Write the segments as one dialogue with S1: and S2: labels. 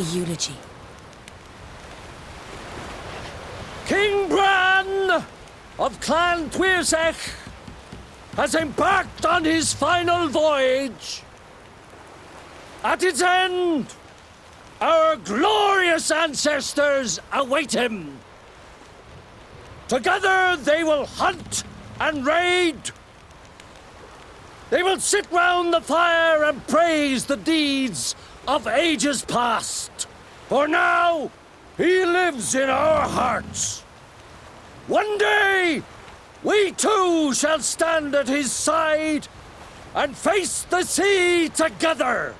S1: The eulogy.
S2: King Bran of Clan Tuirsech has embarked on his final voyage. At its end, our glorious ancestors await him. Together they will hunt and raid. They will sit round the fire and praise the deeds of ages past. For now, he lives in our hearts. One day, we too shall stand at his side and face the sea together.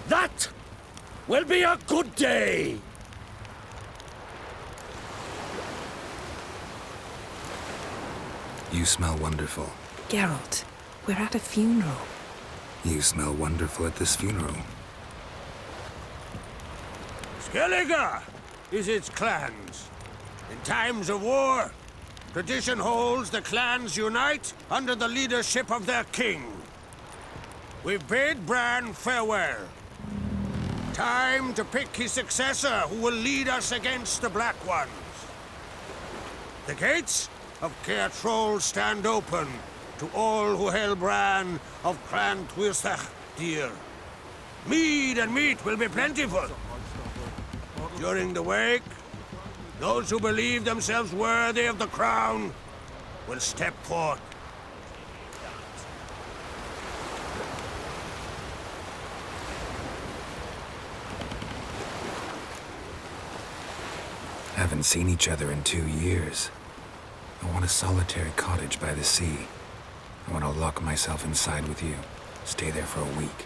S2: That will be a good day.
S3: You smell wonderful.
S1: Geralt, we're at a funeral.
S3: You smell wonderful at this funeral.
S4: Skellige is its clans. In times of war, tradition holds the clans unite under the leadership of their king. We've bid Bran farewell. Time to pick his successor who will lead us against the Black Ones. The gates of Caer Troll stand open to all who hail Bran of Clan Tuirsech dear. Mead and meat will be plentiful. During the wake, those who believe themselves worthy of the crown will step forth.
S3: Haven't seen each other in 2 years. I want a solitary cottage by the sea. I want to lock myself inside with you. Stay there for a week.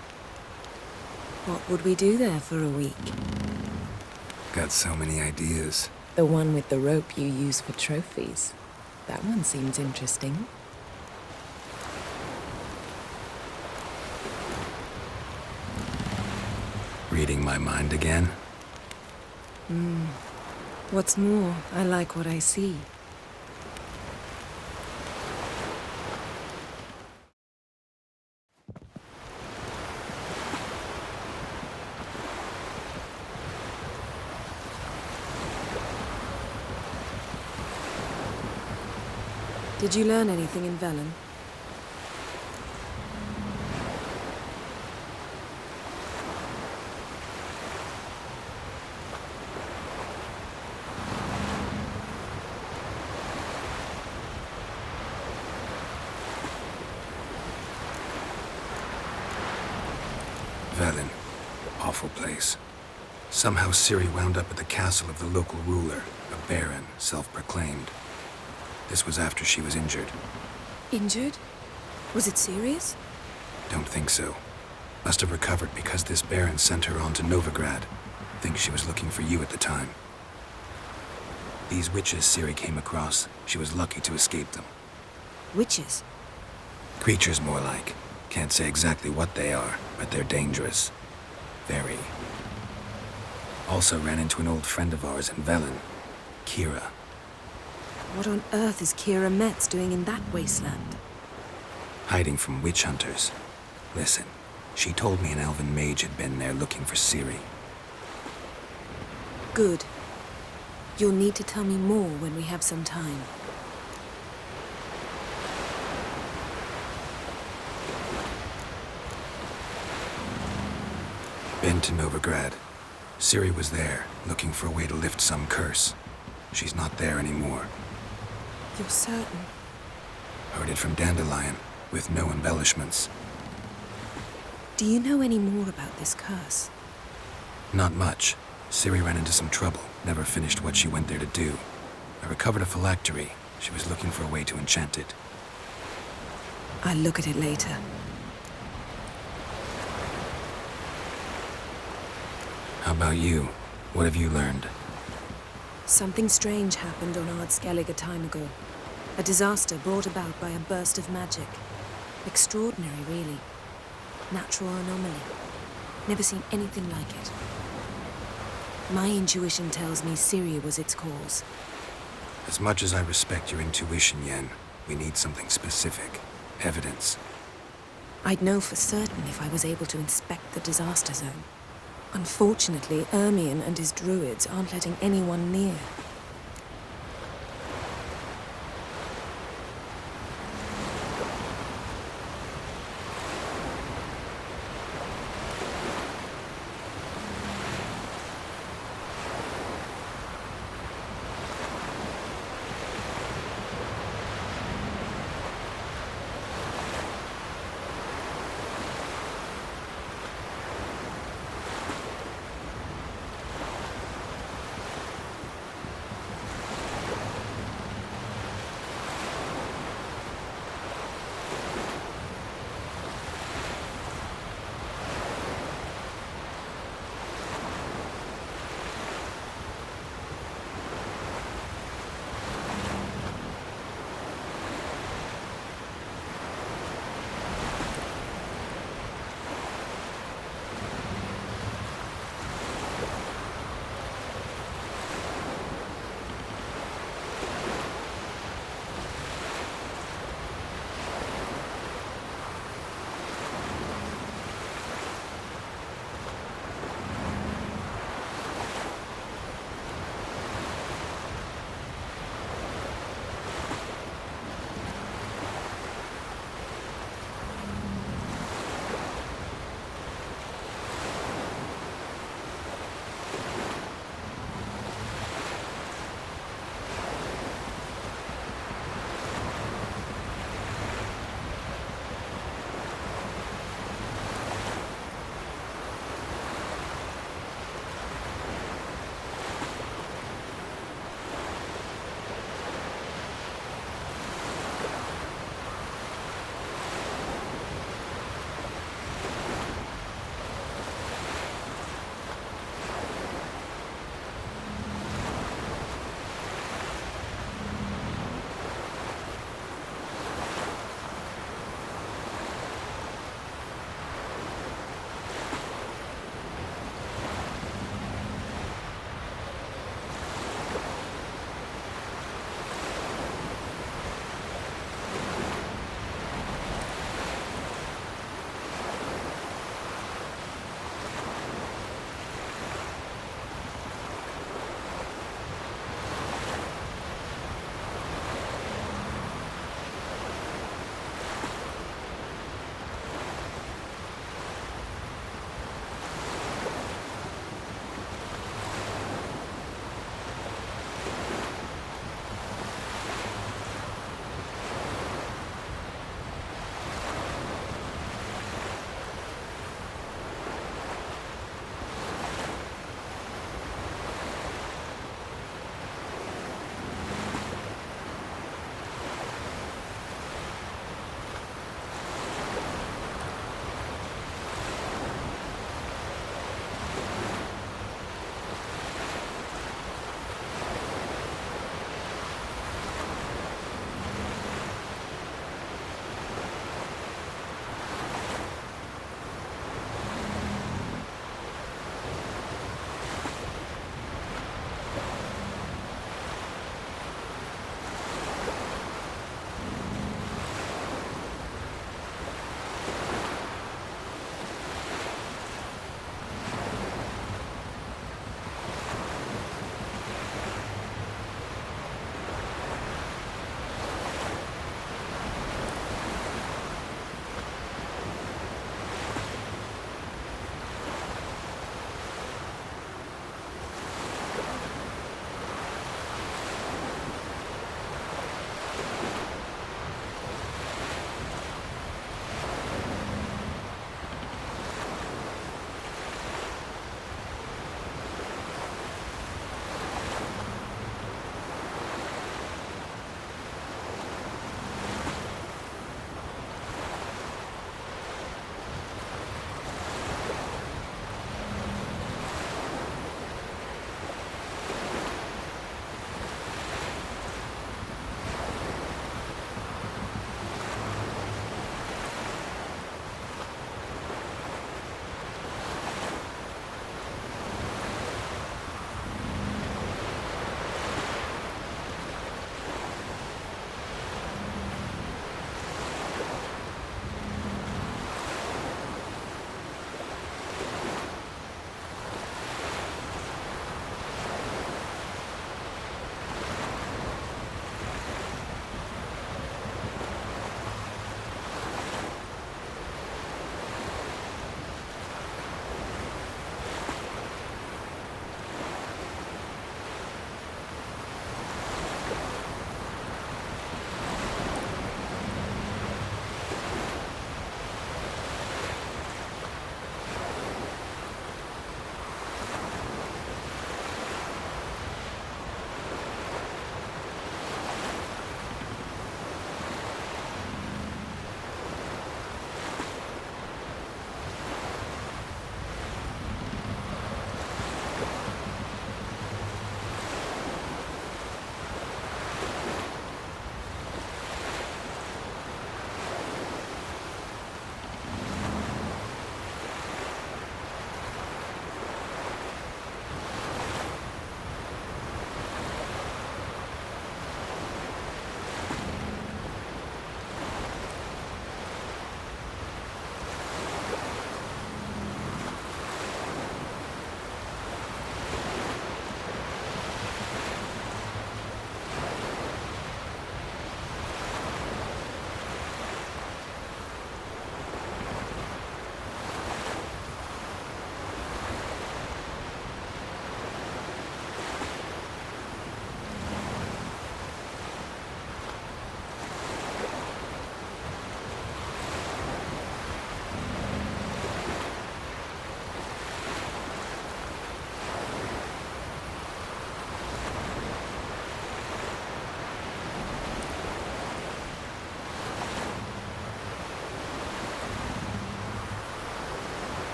S1: What would we do there for a week?
S3: Got so many ideas.
S1: The one with the rope you use for trophies. That one seems interesting.
S3: Reading my mind again?
S1: What's more, I like what I see. Did you learn anything in Velen?
S3: Velen. Awful place. Somehow Ciri wound up at the castle of the local ruler, a baron, self-proclaimed. This was after she was injured.
S1: Injured? Was it serious?
S3: Don't think so. Must have recovered because this baron sent her on to Novigrad. Think she was looking for you at the time. These witches Ciri came across, she was lucky to escape them.
S1: Witches?
S3: Creatures more like. Can't say exactly what they are, but they're dangerous. Very. Also ran into an old friend of ours in Velen, Kira.
S1: What on earth is Kira Metz doing in that wasteland?
S3: Hiding from witch hunters. Listen, she told me an elven mage had been there looking for Ciri.
S1: Good. You'll need to tell me more when we have some time.
S3: Been to Novigrad. Ciri was there, looking for a way to lift some curse. She's not there anymore.
S1: You're certain?
S3: Heard it from Dandelion, with no embellishments.
S1: Do you know any more about this curse?
S3: Not much. Ciri ran into some trouble, never finished what she went there to do. I recovered a phylactery. She was looking for a way to enchant it.
S1: I'll look at it later.
S3: How about you? What have you learned?
S1: Something strange happened on Ard Skellige a time ago. A disaster brought about by a burst of magic. Extraordinary, really. Natural anomaly. Never seen anything like it. My intuition tells me Ciri was its cause.
S3: As much as I respect your intuition, Yen, we need something specific. Evidence.
S1: I'd know for certain if I was able to inspect the disaster zone. Unfortunately, Ermion and his druids aren't letting anyone near.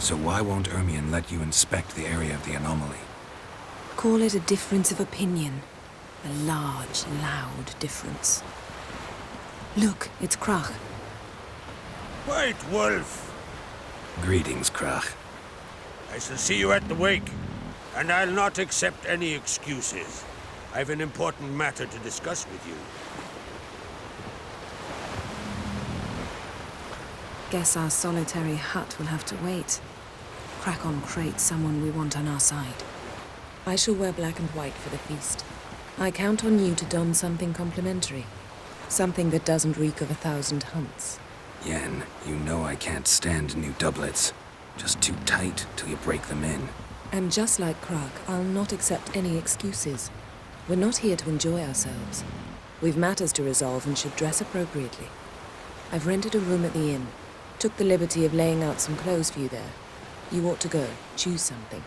S3: So why won't Ermion let you inspect the area of the anomaly?
S1: Call it a difference of opinion. A large, loud difference. Look, it's Krach.
S4: White Wolf!
S3: Greetings, Krach.
S4: I shall see you at the wake, and I'll not accept any excuses. I've an important matter to discuss with you.
S1: Guess our solitary hut will have to wait. Crack-on Crate's someone we want on our side. I shall wear black and white for the feast. I count on you to don something complimentary. Something that doesn't reek of 1,000 hunts.
S3: Yen, you know I can't stand new doublets. Just too tight till you break them in.
S1: And just like Krach, I'll not accept any excuses. We're not here to enjoy ourselves. We've matters to resolve and should dress appropriately. I've rented a room at the inn. Took the liberty of laying out some clothes for you there. You ought to go. Choose something.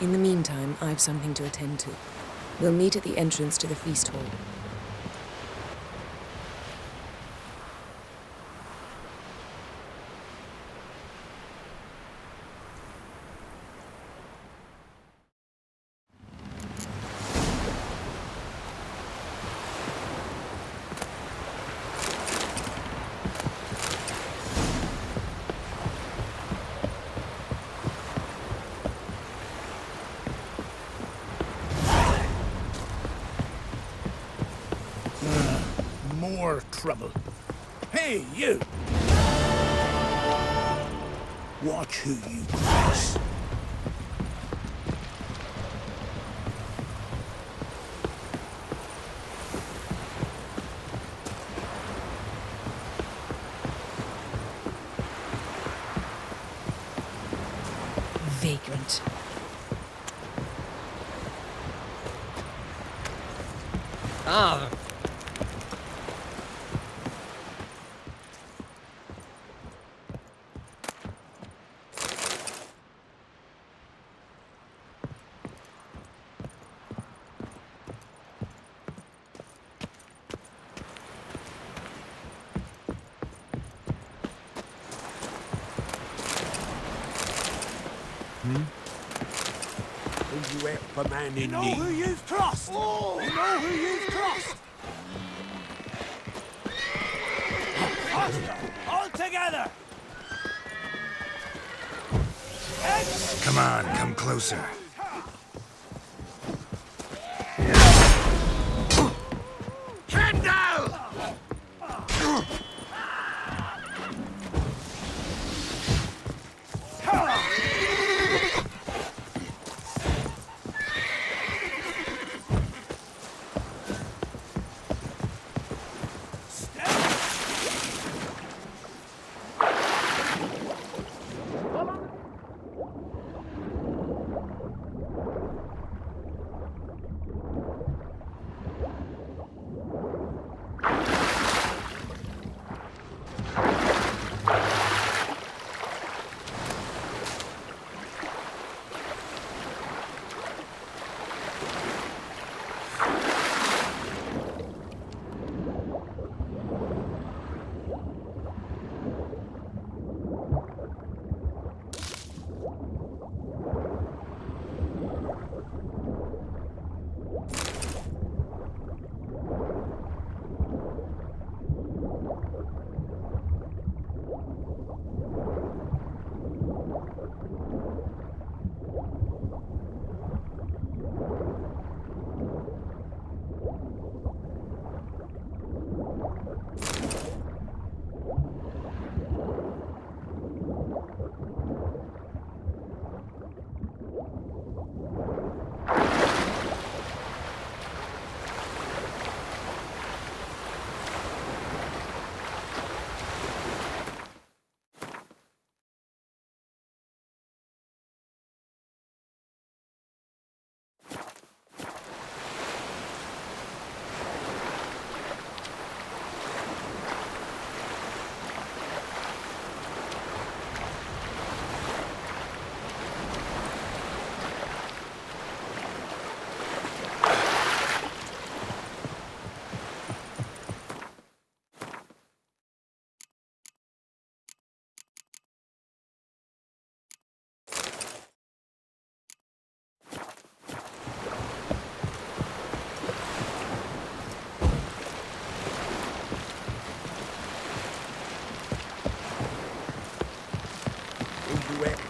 S1: In the meantime, I've something to attend to. We'll meet at the entrance to the feast hall.
S5: More trouble. Hey, you! Watch who you cross.
S1: Vagrant.
S6: Ah.
S4: Will you help a man in need?
S5: Who you've crossed! Oh. You know who you've crossed! Faster! All together!
S3: Come on, come closer.
S4: Kendall!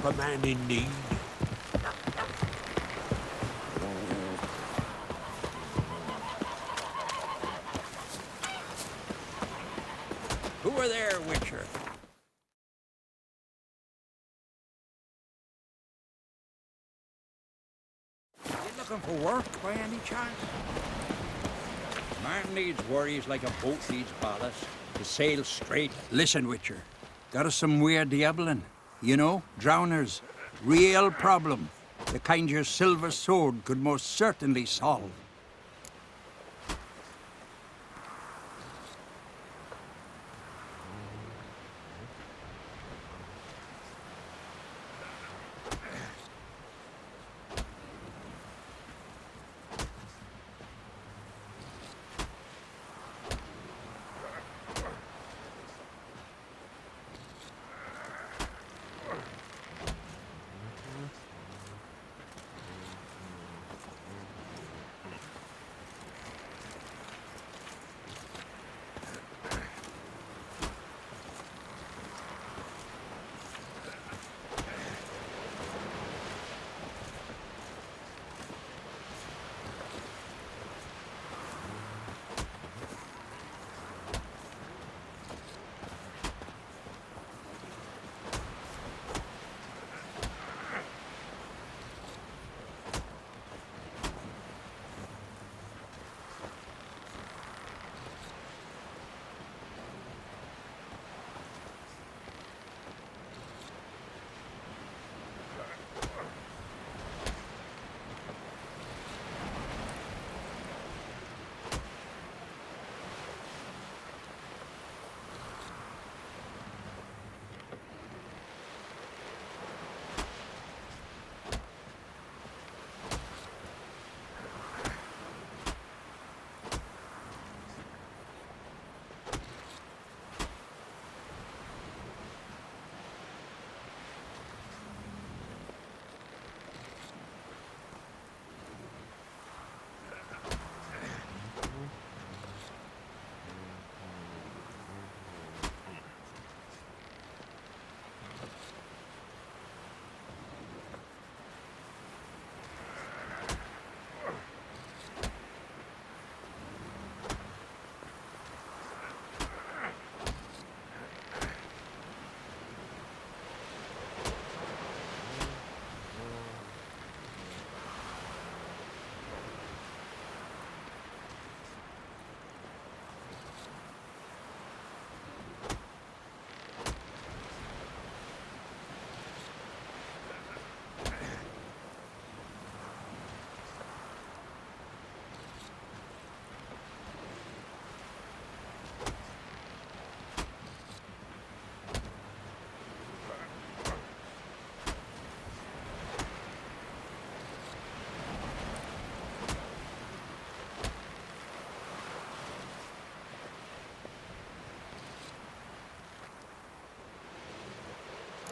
S4: help a man in need. Who are there, Witcher? You looking for work by any chance? Man needs worries like a boat needs ballast to sail straight.
S7: Listen, Witcher. Got us some weird diabling. You know, drowners. Real problem. The kind your silver sword could most certainly solve.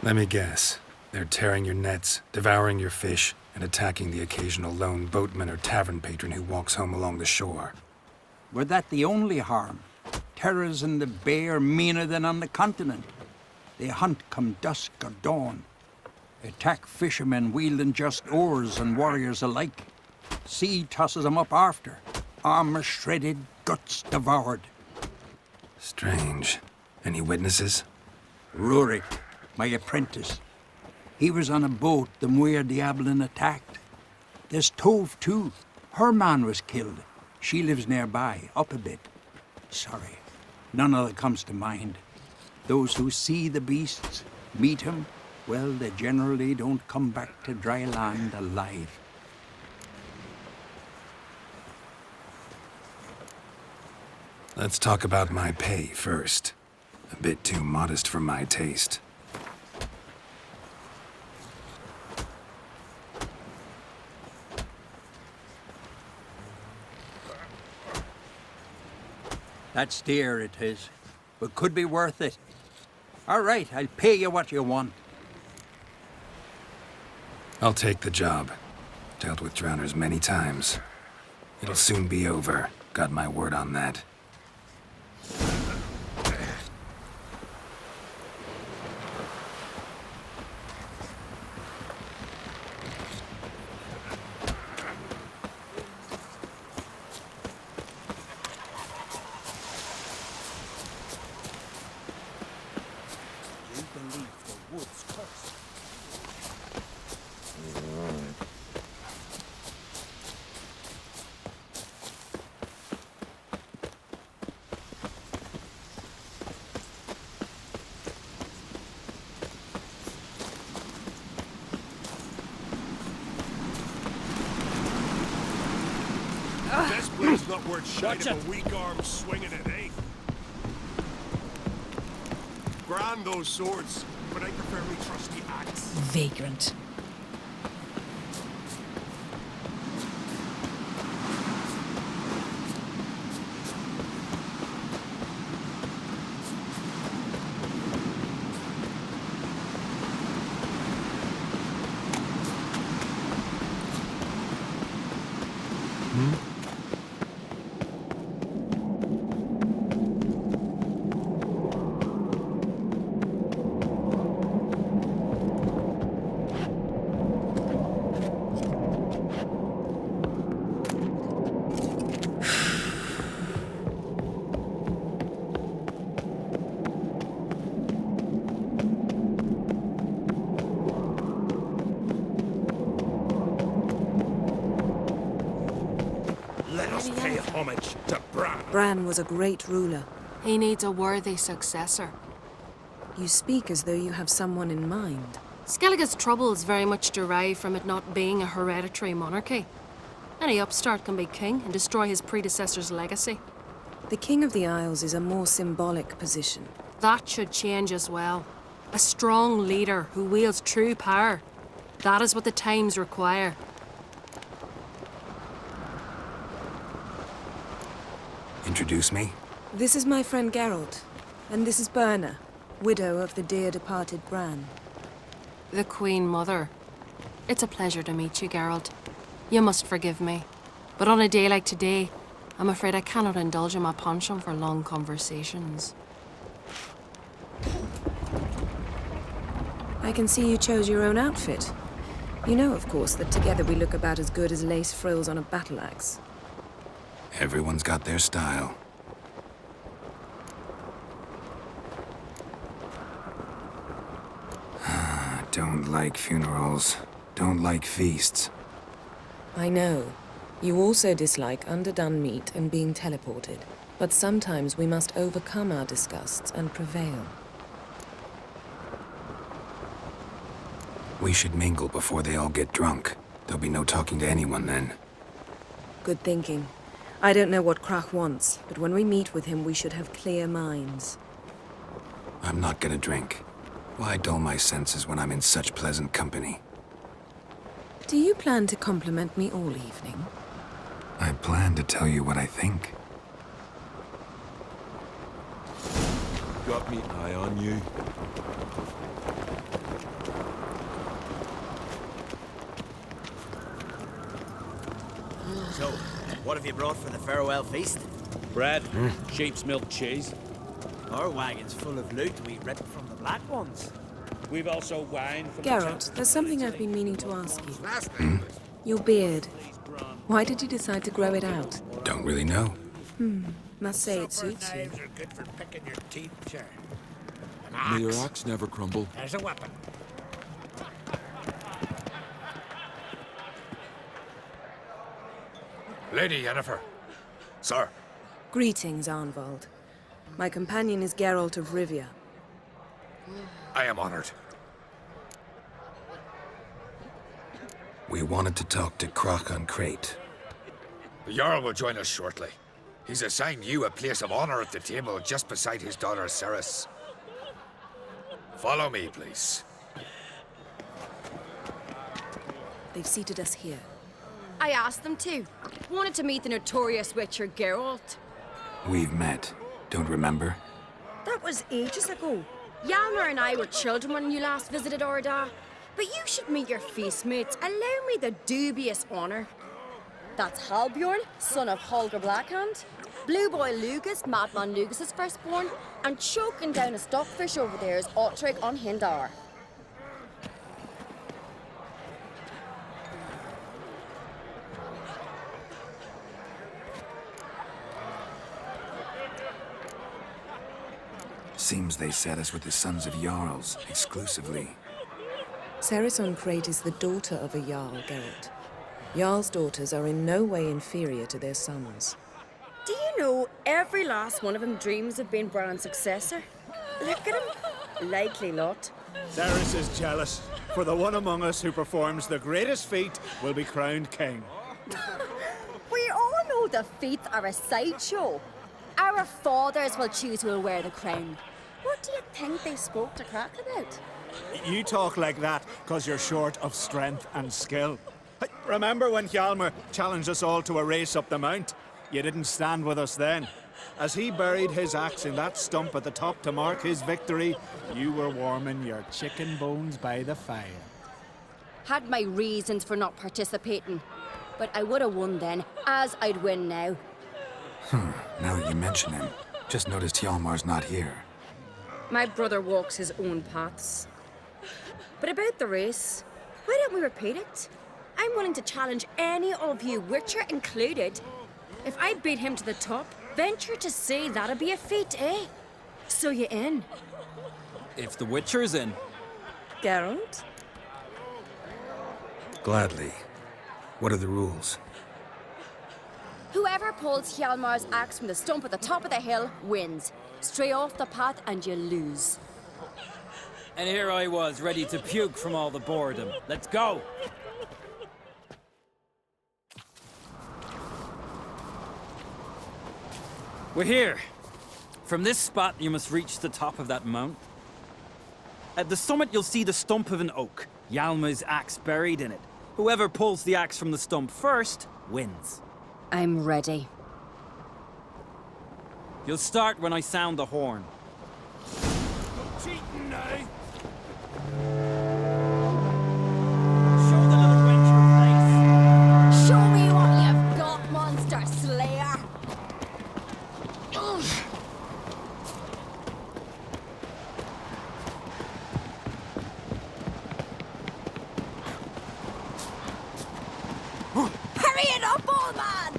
S3: Let me guess. They're tearing your nets, devouring your fish, and attacking the occasional lone boatman or tavern patron who walks home along the shore.
S7: Were that the only harm? Terrors in the bay are meaner than on the continent. They hunt come dusk or dawn. Attack fishermen wielding just oars and warriors alike. Sea tosses them up after. Armor shredded, guts devoured.
S3: Strange. Any witnesses?
S7: Rurik, my apprentice. He was on a boat the Muir Diablin attacked. There's Tove, too. Her man was killed. She lives nearby, up a bit. Sorry, none of that comes to mind. Those who see the beasts, meet him, well, they generally don't come back to dry land alive.
S3: Let's talk about my pay first. A bit too modest for my taste.
S7: That's dear, it is, but could be worth it. All right, I'll pay you what you want.
S3: I'll take the job. Dealt with drowners many times. It'll soon be over. Got my word on that.
S4: It's not worth shite
S2: Watch
S4: if a weak arm swinging it, eh? Grand those swords, but I prefer me trusty axe.
S8: Vagrant.
S4: Let us pay homage to Bran.
S1: Bran was a great ruler.
S9: He needs a worthy successor.
S1: You speak as though you have someone in mind.
S9: Skellige's troubles very much derive from it not being a hereditary monarchy. Any upstart can be king and destroy his predecessor's legacy.
S1: The King of the Isles is a more symbolic position.
S9: That should change as well. A strong leader who wields true power. That is what the times require.
S3: Introduce me?
S1: This is my friend Geralt, and this is Birna, widow of the dear departed Bran.
S9: The Queen Mother. It's a pleasure to meet you, Geralt. You must forgive me. But on a day like today, I'm afraid I cannot indulge in my penchant for long conversations.
S1: I can see you chose your own outfit. You know, of course, that together we look about as good as lace frills on a battle axe.
S3: Everyone's got their style. Don't like funerals. Don't like feasts.
S1: I know. You also dislike underdone meat and being teleported. But sometimes we must overcome our disgusts and prevail.
S3: We should mingle before they all get drunk. There'll be no talking to anyone then.
S1: Good thinking. I don't know what Krach wants, but when we meet with him, we should have clear minds.
S3: I'm not gonna drink. Why dull my senses when I'm in such pleasant company?
S1: Do you plan to compliment me all evening?
S3: I plan to tell you what I think.
S10: Got me eye on you.
S5: So, what have you brought for the farewell feast?
S2: Bread, sheep's milk cheese.
S5: Our wagon's full of loot we ripped from the Black Ones.
S2: We've also wine from
S1: Geralt, there's something I've been meaning to ask you. Your beard. Why did you decide to grow it out?
S3: Don't really know.
S1: Must say it suits you.
S4: Knives are good for picking your teeth, sir.
S10: May your axe never crumble.
S4: There's a weapon.
S11: Lady Yennefer. Sir.
S1: Greetings, Arnvald. My companion is Geralt of Rivia.
S11: I am honored.
S3: We wanted to talk to Krach on Crate.
S11: The Jarl will join us shortly. He's assigned you a place of honor at the table just beside his daughter Cerys. Follow me, please.
S1: They've seated us here.
S12: I asked them to. Wanted to meet the notorious Witcher Geralt.
S3: We've met. Don't remember?
S12: That was ages ago. Hjalmar and I were children when you last visited Orda. But you should meet your feast mates. Allow me the dubious honor. That's Halbjorn, son of Holger Blackhand. Blue Boy Lugas, Madman Lugas' firstborn. And choking down a stockfish over there is Ottrig on Hindar.
S3: Seems they set us with the sons of Jarls, exclusively.
S1: Cerys on Crate is the daughter of a Jarl, Geralt. Jarl's daughters are in no way inferior to their sons.
S12: Do you know every last one of them dreams of being Bran's successor? Look at him. Likely lot.
S5: Cerys is jealous, for the one among us who performs the greatest feat will be crowned king.
S12: We all know Oh, the feats are a sideshow. Our fathers will choose who will wear the crown. What do you think they spoke to Crack about?
S5: You talk like that because you're short of strength and skill. Hey, remember when Hjalmar challenged us all to a race up the mount? You didn't stand with us then. As he buried his axe in that stump at the top to mark his victory, you were warming your chicken bones by the fire.
S12: Had my reasons for not participating. But I would have won then, as I'd win now.
S3: Now that you mention him, just noticed Hjalmar's not here.
S12: My brother walks his own paths. But about the race, why don't we repeat it? I'm willing to challenge any of you, Witcher included. If I beat him to the top, venture to say that'd be a feat, eh? So you in?
S6: If the Witcher's in.
S1: Geralt?
S3: Gladly. What are the rules?
S12: Whoever pulls Hjalmar's axe from the stump at the top of the hill wins. Stray off the path and you lose.
S6: And here I was, ready to puke from all the boredom. Let's go! We're here. From this spot, you must reach the top of that mount. At the summit, you'll see the stump of an oak. Hjalmar's axe buried in it. Whoever pulls the axe from the stump first, wins.
S12: I'm ready.
S6: You'll start when I sound the horn.
S4: Cheating now.
S6: Show the little wench her place.
S12: Show me what you've got, monster slayer! Ugh. Hurry it up, old man!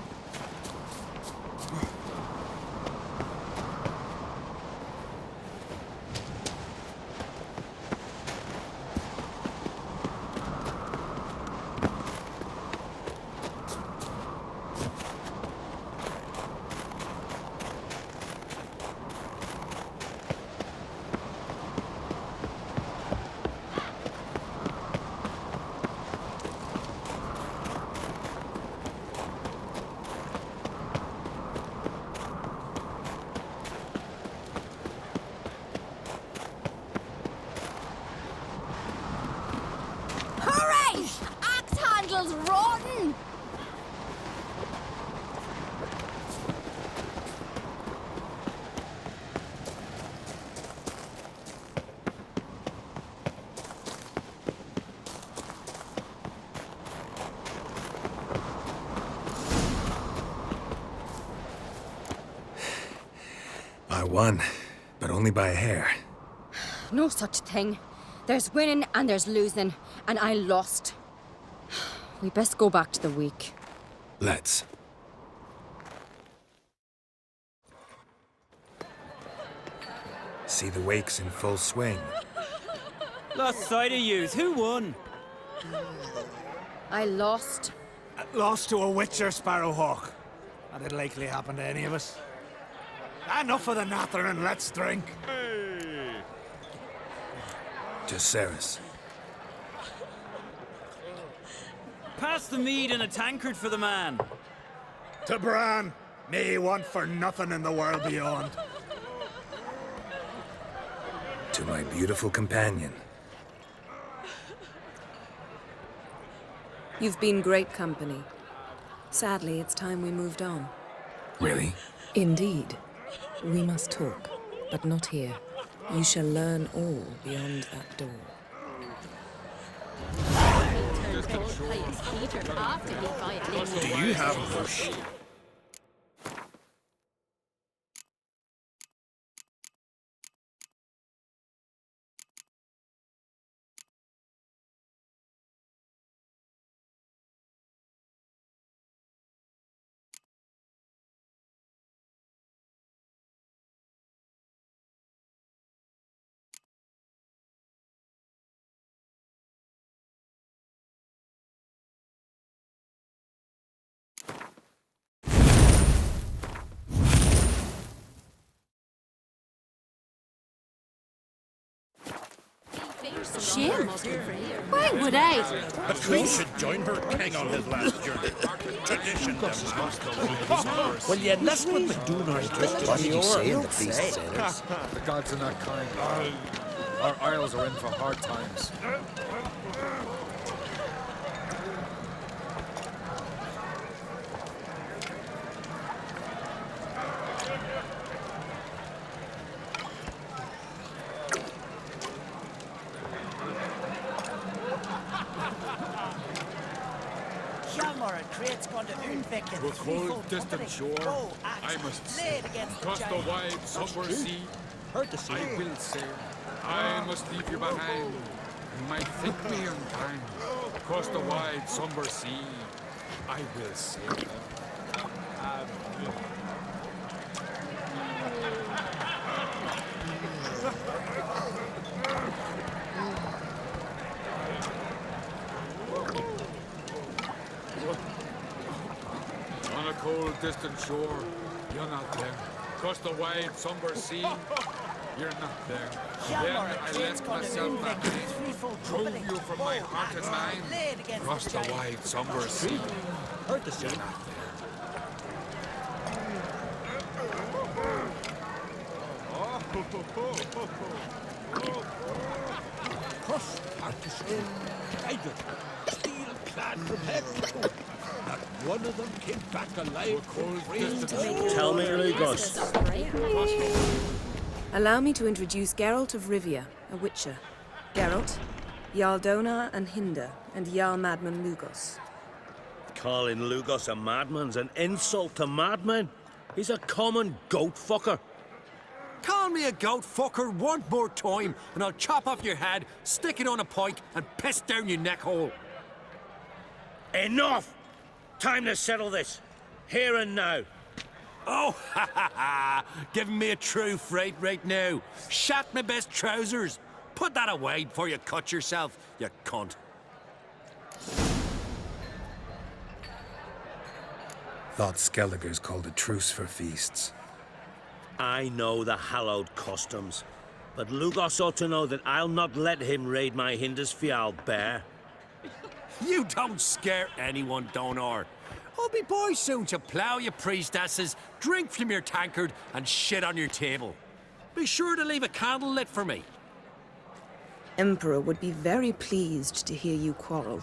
S12: Hooray! Axe handles rotten!
S3: I won, but only by a hair.
S12: No such thing. There's winning and there's losing, and I lost. We best go back to the week.
S3: Let's. See the wakes in full swing.
S6: Lost sight of yous. Who won?
S12: I lost.
S5: Lost to a Witcher, Sparrowhawk. That'd likely happen to any of us. Enough of the nattering, let's drink.
S3: To Ceres.
S6: Pass the mead in a tankard for the man.
S5: To Bran, may he want for nothing in the world beyond.
S3: To my beautiful companion.
S1: You've been great company. Sadly, it's time we moved on.
S3: Really?
S1: Indeed. We must talk, but not here. You shall learn all beyond that door.
S11: Do you have a bush?
S9: Shame? Why would I?
S4: A queen should join her king on his last journey. Tradition demands.
S2: Will you listen what Maduna
S3: What did you say in the feast, sailors?
S11: The gods are not kind. Our isles are in for hard times.
S10: To a cold, distant shore, I must sail. Across the wide, somber sea, I will sail. I must leave you behind. You might think me unkind. Across the wide, somber sea, I will sail. On a cold, distant shore, you're not there. Across the wide, somber sea, you're not there. Then I left myself behind, drove you from my heart and mind. Across the wide, somber sea, you're not there.
S4: Steel clad from heaven. Not one of them came back alive.
S2: Tell me, Lugos.
S1: Allow me to introduce Geralt of Rivia, a witcher. Geralt, Jarl Donar and Hinder, and Jarl Madman Lugos.
S2: Calling Lugos a madman's an insult to madmen. He's a common goat fucker.
S4: Call me a goat fucker one more time, and I'll chop off your head, stick it on a pike, and piss down your neck hole.
S2: Enough! Time to settle this. Here and now.
S4: Oh, ha ha ha! Giving me a true fright right now. Shat my best trousers. Put that away before you cut yourself, you cunt.
S3: Thought Skellige's called a truce for feasts.
S2: I know the hallowed customs, but Lugos ought to know that I'll not let him raid my Hinder's Fial bear.
S4: You don't scare anyone, Donar. I'll be boy soon to plough your priestesses, drink from your tankard, and shit on your table. Be sure to leave a candle lit for me.
S1: Emperor would be very pleased to hear you quarrel.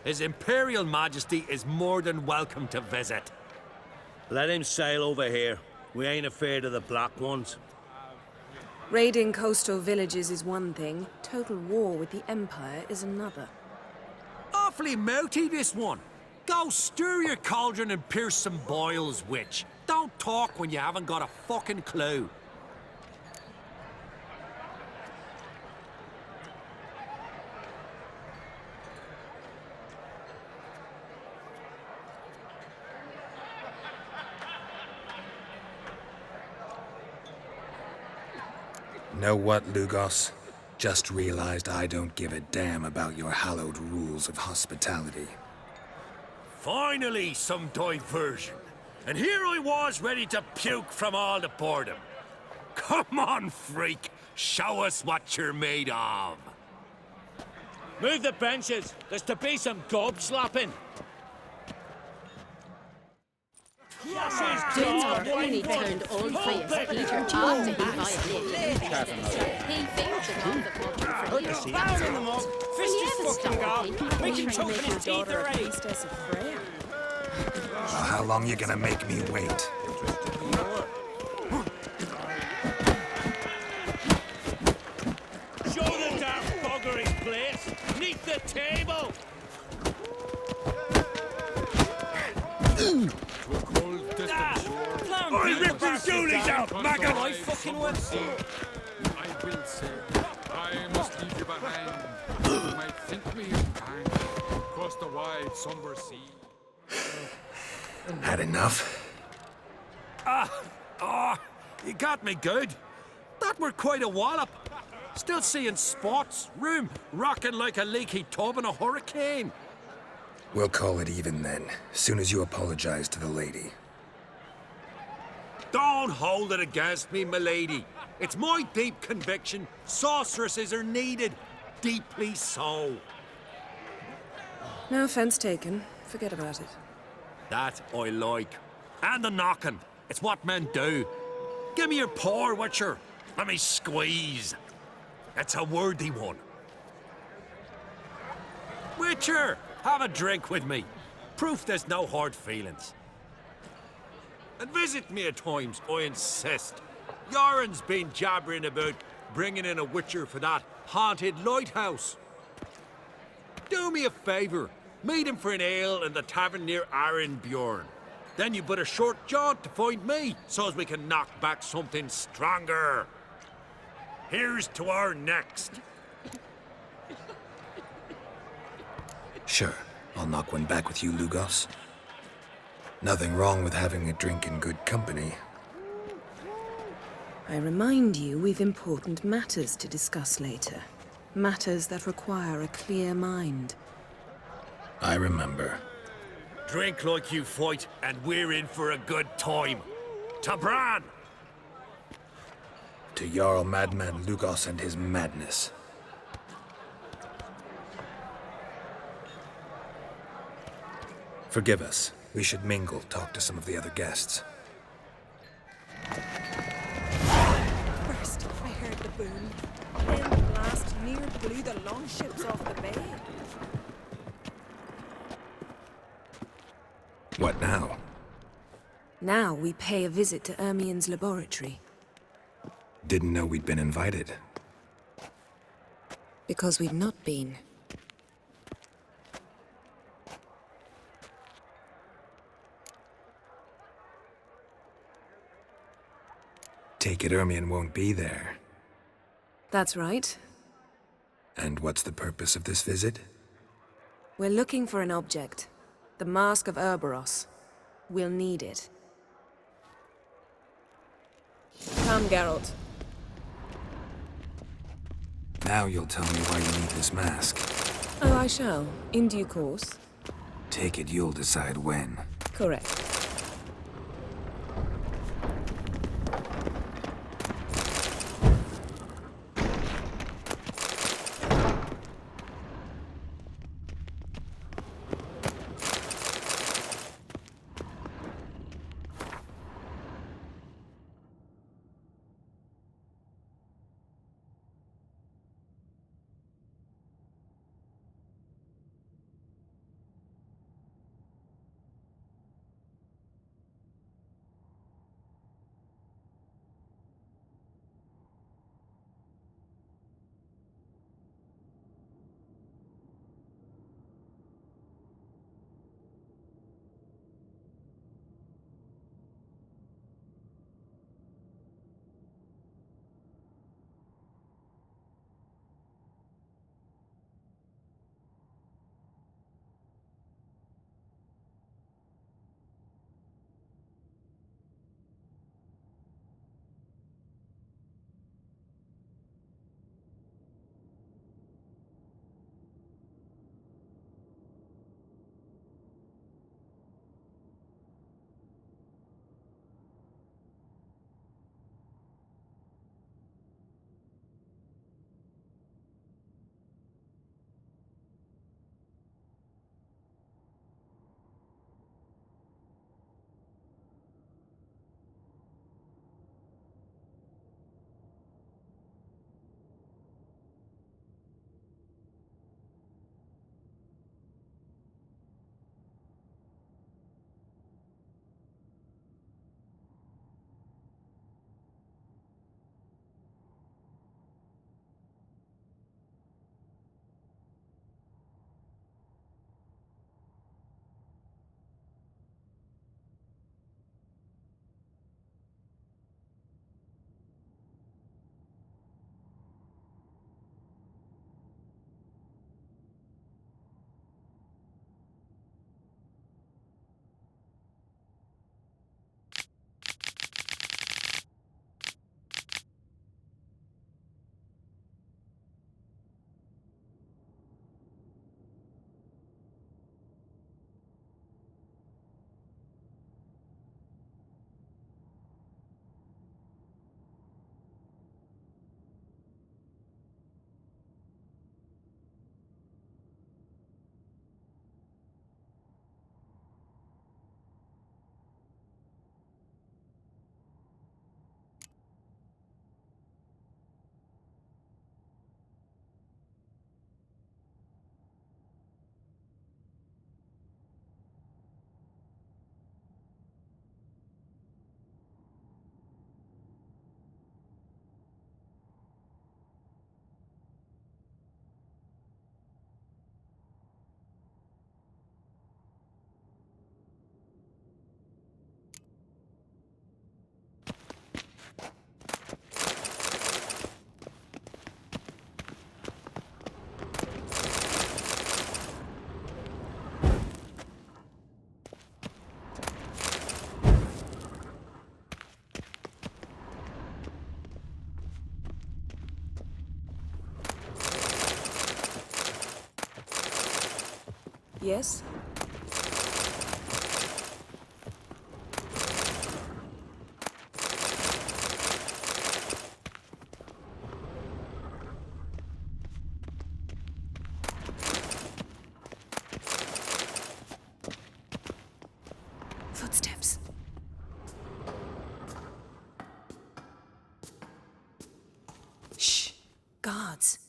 S4: His Imperial Majesty is more than welcome to visit.
S2: Let him sail over here. We ain't afraid of the Black Ones.
S1: Raiding coastal villages is one thing, total war with the Empire is another.
S4: Awfully mouty, this one. Go stir your cauldron and pierce some boils, witch. Don't talk when you haven't got a fucking clue.
S3: Know what, Lugos? Just realized I don't give a damn about your hallowed rules of hospitality.
S4: Finally, some diversion. And here I was ready to puke from all the boredom. Come on, freak. Show us what you're made of.
S2: Move the benches. There's to be some gob slapping.
S12: Donar only turned on Fire Peter after he violated. He failed to love the culture for
S6: Down in the mug. Fist his fucking god. We can choke in his teeth already.
S1: Priestess of Freya.
S3: How long you gonna make me wait?
S2: Show the damn bugger his place. Neath the table.
S10: To a cold, distant shore,
S2: I ripped his jewelries out, maggot!
S10: I fucking will I will sail. I must leave you behind. You might think me unkind. Across the wide, somber sea.
S3: Had enough?
S4: You got me good. That were quite a wallop. Still seeing spots, room rocking like a leaky tub in a hurricane.
S3: We'll call it even then, soon as you apologize to the lady.
S4: Don't hold it against me, milady. It's my deep conviction sorceresses are needed. Deeply so.
S1: No offense taken. Forget about it.
S4: That I like. And the knocking. It's what men do. Give me your paw, Witcher. Let me squeeze. It's a worthy one. Witcher, have a drink with me. Proof there's no hard feelings. And visit me at times, I insist. Yoren's been jabbering about bringing in a Witcher for that haunted lighthouse. Do me a favour. Meet him for an ale in the tavern near Arenbjorn. Then you but a short jaunt to find me, so as we can knock back something stronger. Here's to our next.
S3: Sure, I'll knock one back with you, Lugos. Nothing wrong with having a drink in good company.
S1: I remind you we've important matters to discuss later. Matters that require a clear mind.
S3: I remember.
S4: Drink like you fight, and we're in for a good time. To Bran!
S3: To Jarl Madman Lugos and his madness. Forgive us. We should mingle, talk to some of the other guests.
S1: First, I heard the boom. Then the blast near blew the longships off the bay.
S3: What now?
S1: Now we pay a visit to Ermien's laboratory.
S3: Didn't know we'd been invited.
S1: Because we've not been.
S3: Take it Ermien won't be there.
S1: That's right.
S3: And what's the purpose of this visit?
S1: We're looking for an object. The Mask of Urboros. We'll need it. Come, Geralt.
S3: Now you'll tell me why you need this mask.
S1: Oh, I shall. In due course.
S3: Take it you'll decide when.
S1: Correct. Yes? Footsteps. Shh. Guards.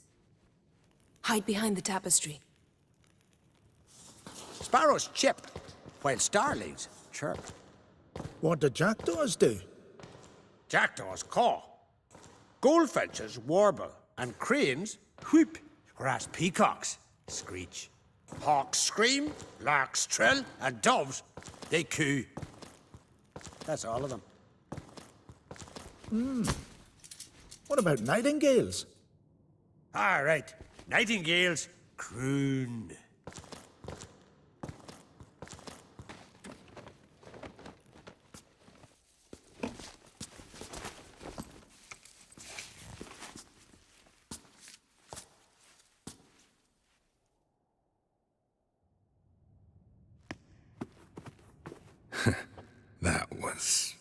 S1: Hide behind the tapestry.
S4: Sparrows chip, while starlings chirp.
S8: What do jackdaws do?
S4: Jackdaws caw. Goldfinches warble, and cranes whoop, whereas peacocks screech. Hawks scream, larks trill, and doves, they coo. That's all of them.
S8: What about nightingales?
S4: All right, nightingales croon.
S3: That was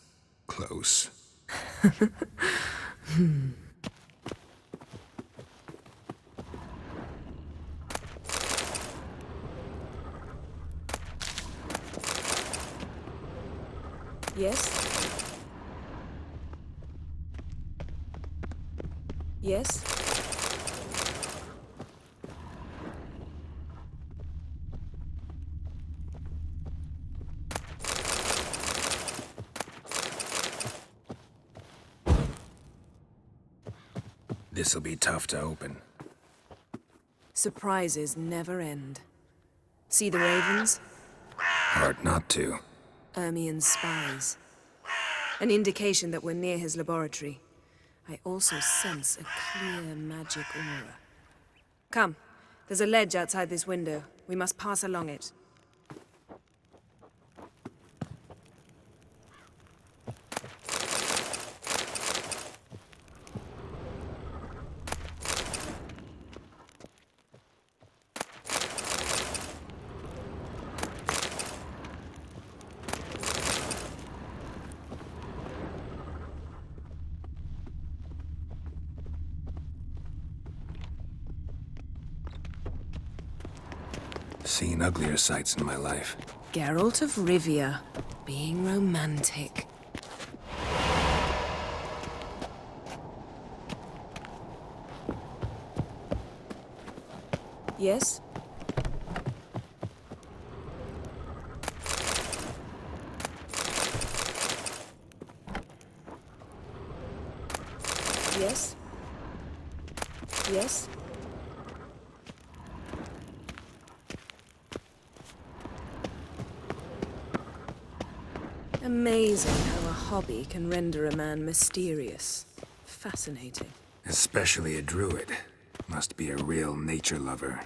S3: close.
S1: Yes? Yes?
S3: This'll be tough to open.
S1: Surprises never end. See the ravens?
S3: Hard not to.
S1: Ermien's spies. An indication that we're near his laboratory. I also sense a clear magic aura. Come, there's a ledge outside this window. We must pass along it.
S3: Seen uglier sights in my life.
S1: Geralt of Rivia, being romantic. Yes? Yes? Yes? Amazing how a hobby can render a man mysterious. Fascinating.
S3: Especially a druid. Must be a real nature lover.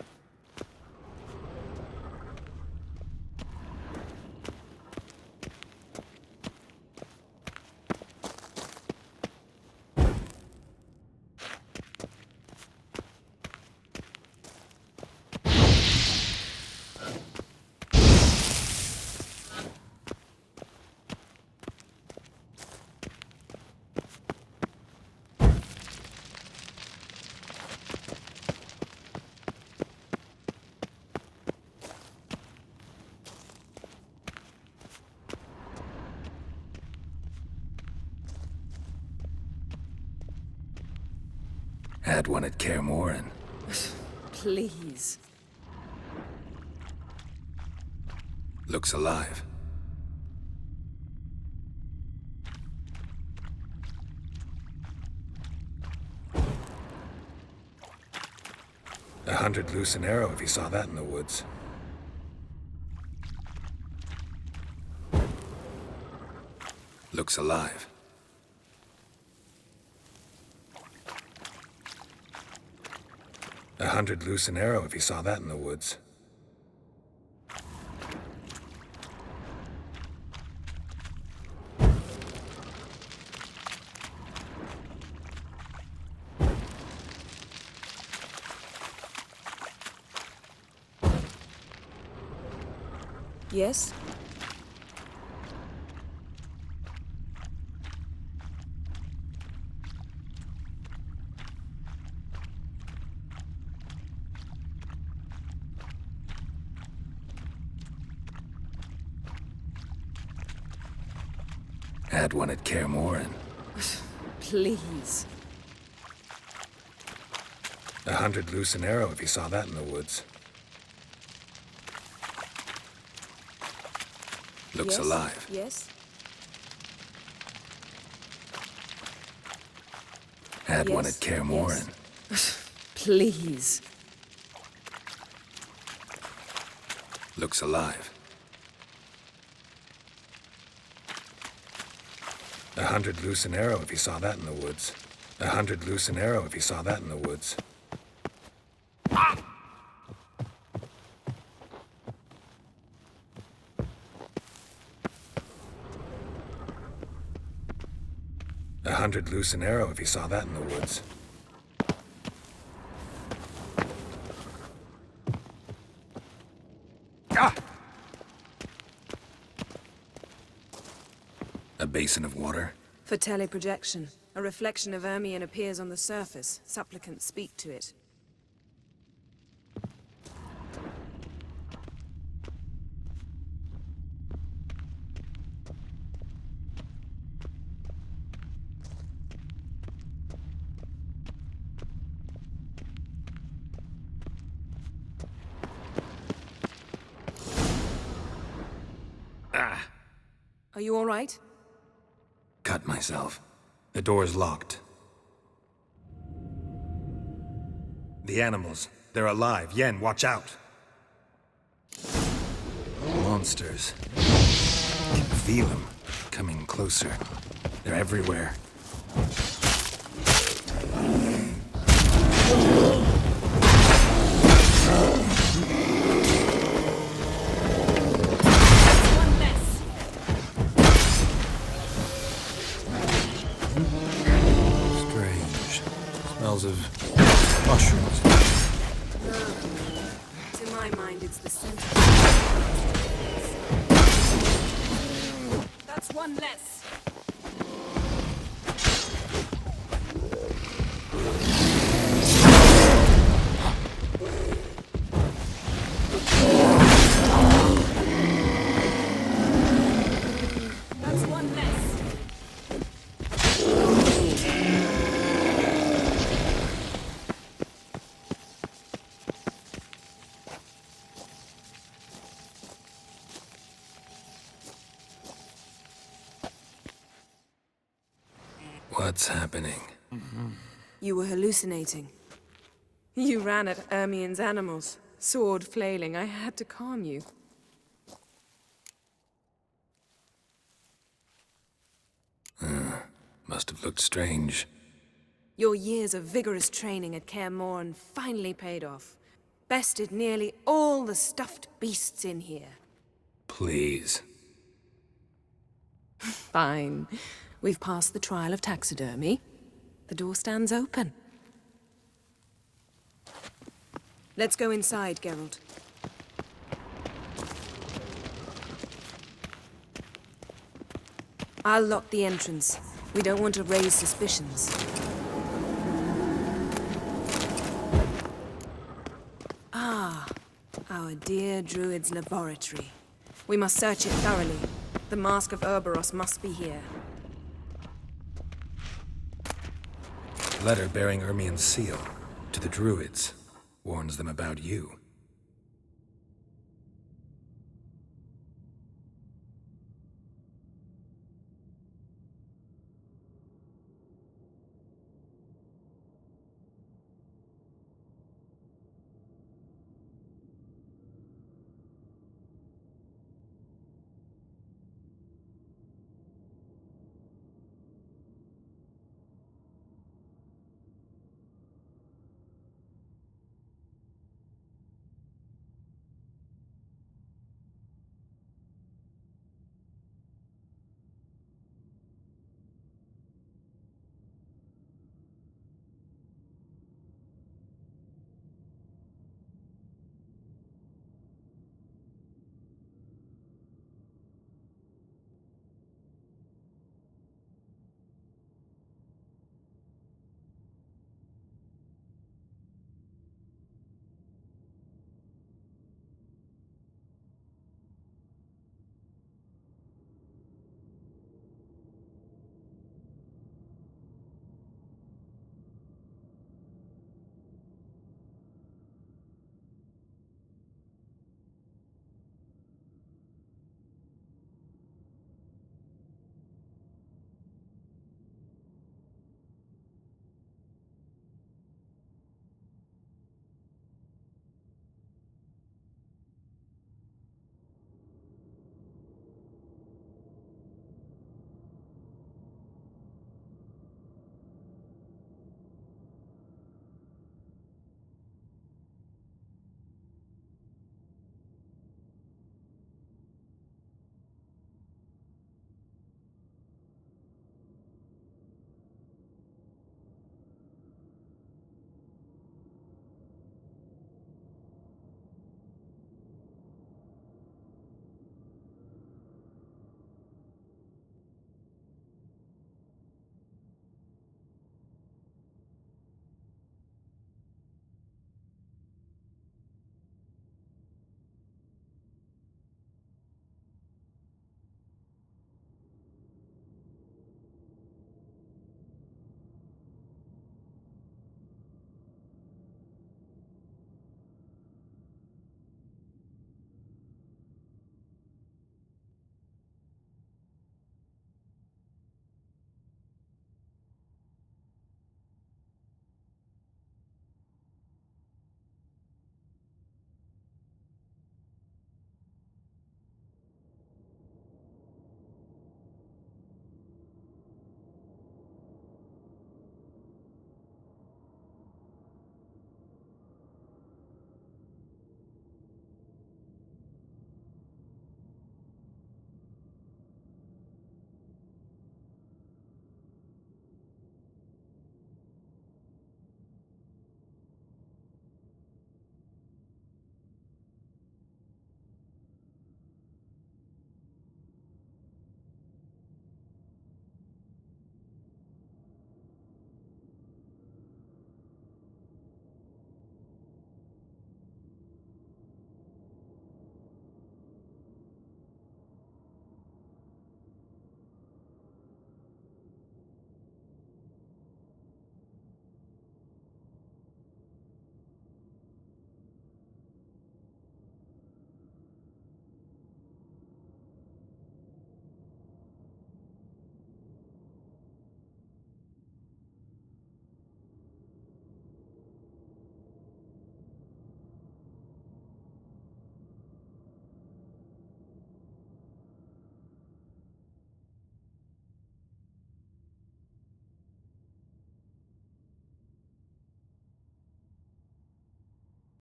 S3: Had one at Kaer Morhen.
S1: Please.
S3: Looks alive. $100 loose an arrow if you saw that in the woods. Looks alive. $100 loose an arrow if you saw that in the woods.
S1: Yes?
S3: Had one at Kaer Morhen.
S1: Please.
S3: 100 loose and arrow if you saw that in the woods. Looks
S1: Yes,
S3: alive.
S1: Yes?
S3: Had one
S1: Yes,
S3: at Kaer Morhen.
S1: yes. Please.
S3: Looks alive. 100 loose and arrow if you saw that in the woods. 100 loose and arrow if you saw that in the woods.
S11: Ah!
S3: 100 loose and arrow if you saw that in the woods.
S11: Ah!
S3: A basin of water.
S1: For teleprojection. A reflection of Ermion appears on the surface. Supplicants speak to it.
S3: Ah!
S1: Are you all right?
S3: Cut myself. The door's locked. The animals. They're alive. Yen, watch out. Monsters. I can feel them. Coming closer. They're everywhere. Smells of mushrooms.
S1: To my mind, it's the center. That's one less. That's one less.
S3: What's happening?
S1: You were hallucinating. You ran at Ermion's animals, sword flailing. I had to calm you.
S3: Must have looked strange.
S1: Your years of vigorous training at Kaer Morhen finally paid off. Bested nearly all the stuffed beasts in here.
S3: Please.
S1: Fine. We've passed the trial of taxidermy. The door stands open. Let's go inside, Geralt. I'll lock the entrance. We don't want to raise suspicions. Ah, our dear Druid's laboratory. We must search it thoroughly. The Mask of Ouroboros must be here.
S3: Letter bearing Ermion's seal to the Druids. Warns them about you.